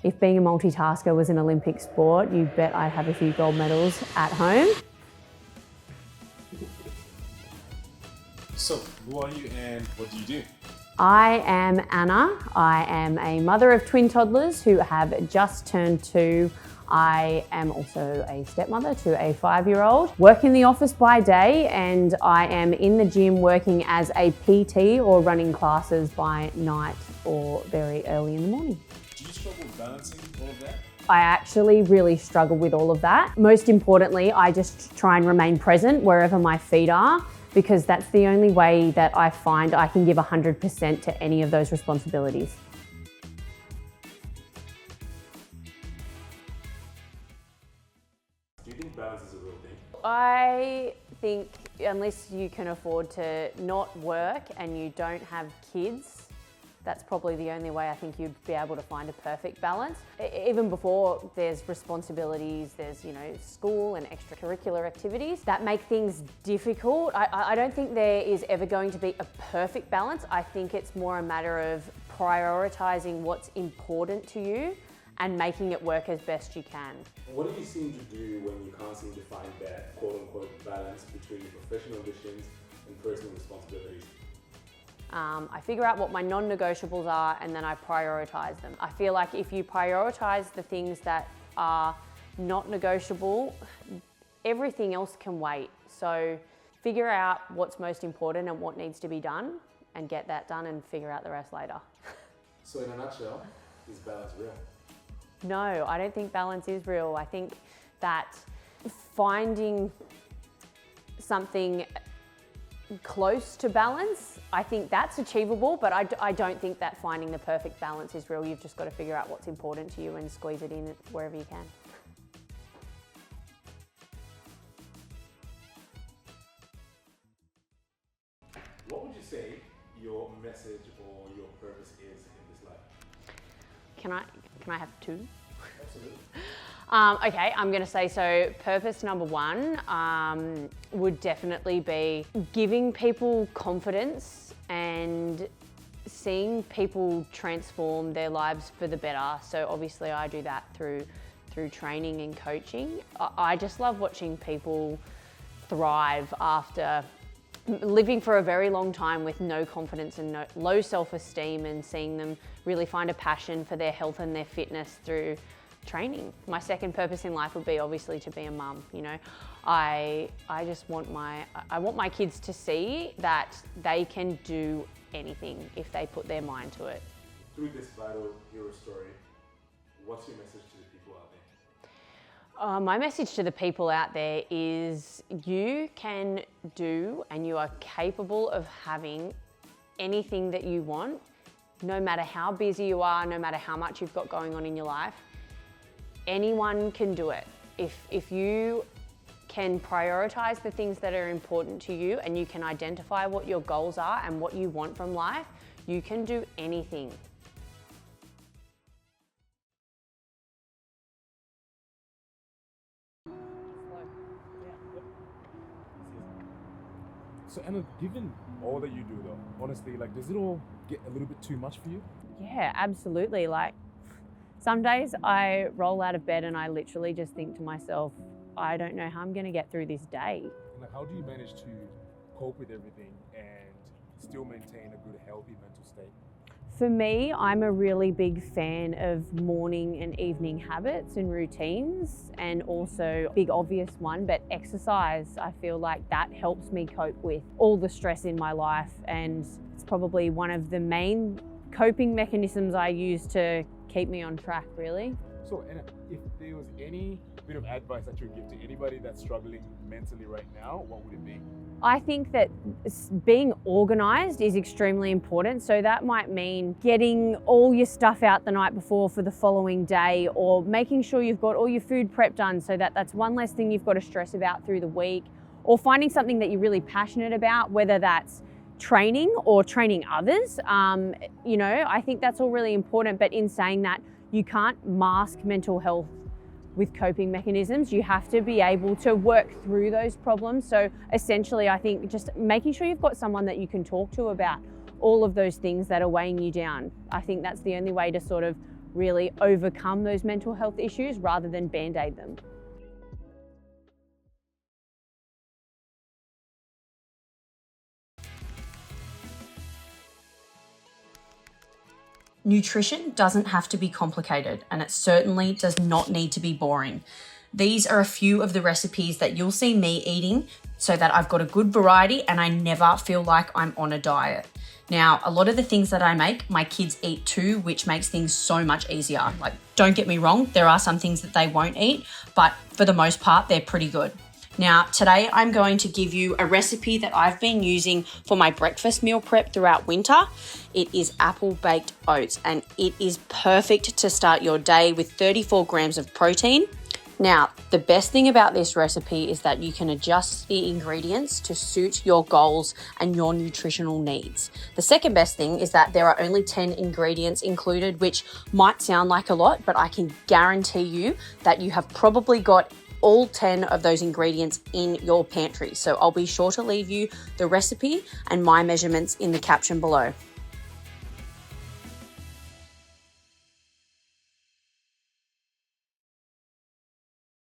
If being a multitasker was an Olympic sport, you bet I'd have a few gold medals at home. So, who are you and what do you do? I am Anna. I am a mother of twin toddlers who have just turned 2. I am also a stepmother to a 5-year-old. Work in the office by day, and I am in the gym working as a PT or running classes by night or very early in the morning. Do you struggle balancing all of that? I actually really struggle with all of that. Most importantly, I just try and remain present wherever my feet are, because that's the only way that I find I can give 100% to any of those responsibilities. Do you think balance is a real thing? I think unless you can afford to not work and you don't have kids, that's probably the only way I think you'd be able to find a perfect balance. Even before there's responsibilities, there's school and extracurricular activities that make things difficult. I don't think there is ever going to be a perfect balance. I think it's more a matter of prioritising what's important to you and making it work as best you can. What do you seem to do when you can't seem to find that quote-unquote balance between professional ambitions and personal responsibilities? I figure out what my non-negotiables are and then I prioritise them. I feel like if you prioritise the things that are not negotiable, everything else can wait. So figure out what's most important and what needs to be done and get that done and figure out the rest later. So in a nutshell, is balance real? No, I don't think balance is real. I think that finding something close to balance, I think that's achievable, but I don't think that finding the perfect balance is real. You've just got to figure out what's important to you and squeeze it in wherever you can. What would you say your message or your purpose is in this life? Can I have 2? Absolutely. Okay, I'm going to say, so purpose number 1 would definitely be giving people confidence and seeing people transform their lives for the better. So obviously I do that through training and coaching. I just love watching people thrive after living for a very long time with no confidence and low self-esteem, and seeing them really find a passion for their health and their fitness through training. My second purpose in life would be obviously to be a mum. I just want my kids to see that they can do anything if they put their mind to it. Through this vital hero story, what's your message to the people out there? My message to the people out there is you can do and you are capable of having anything that you want, no matter how busy you are, no matter how much you've got going on in your life. Anyone can do it. If you can prioritise the things that are important to you and you can identify what your goals are and what you want from life, you can do anything. So Anna, given all that you do though, honestly, does it all get a little bit too much for you? Yeah, absolutely. Some days I roll out of bed and I literally just think to myself, I don't know how I'm going to get through this day. And how do you manage to cope with everything and still maintain a good, healthy mental state? For me, I'm a really big fan of morning and evening habits and routines, and also big obvious one, but exercise. I feel like that helps me cope with all the stress in my life, and it's probably one of the main coping mechanisms I use to keep me on track, really. So Anna, if there was any bit of advice that you would give to anybody that's struggling mentally right now, what would it be? I think that being organised is extremely important. So that might mean getting all your stuff out the night before for the following day, or making sure you've got all your food prep done so that that's one less thing you've got to stress about through the week, or finding something that you're really passionate about, whether that's training or training others. I think that's all really important. But in saying that, you can't mask mental health with coping mechanisms. You have to be able to work through those problems. So essentially, I think just making sure you've got someone that you can talk to about all of those things that are weighing you down. I think that's the only way to sort of really overcome those mental health issues rather than band-aid them. Nutrition doesn't have to be complicated, and it certainly does not need to be boring. These are a few of the recipes that you'll see me eating so that I've got a good variety and I never feel like I'm on a diet. Now, a lot of the things that I make, my kids eat too, which makes things so much easier. Like, don't get me wrong, there are some things that they won't eat, but for the most part, they're pretty good. Now, today I'm going to give you a recipe that I've been using for my breakfast meal prep throughout winter. It is apple baked oats, and it is perfect to start your day with 34 grams of protein. Now, the best thing about this recipe is that you can adjust the ingredients to suit your goals and your nutritional needs. The second best thing is that there are only 10 ingredients included, which might sound like a lot, but I can guarantee you that you have probably got all 10 of those ingredients in your pantry. So I'll be sure to leave you the recipe and my measurements in the caption below.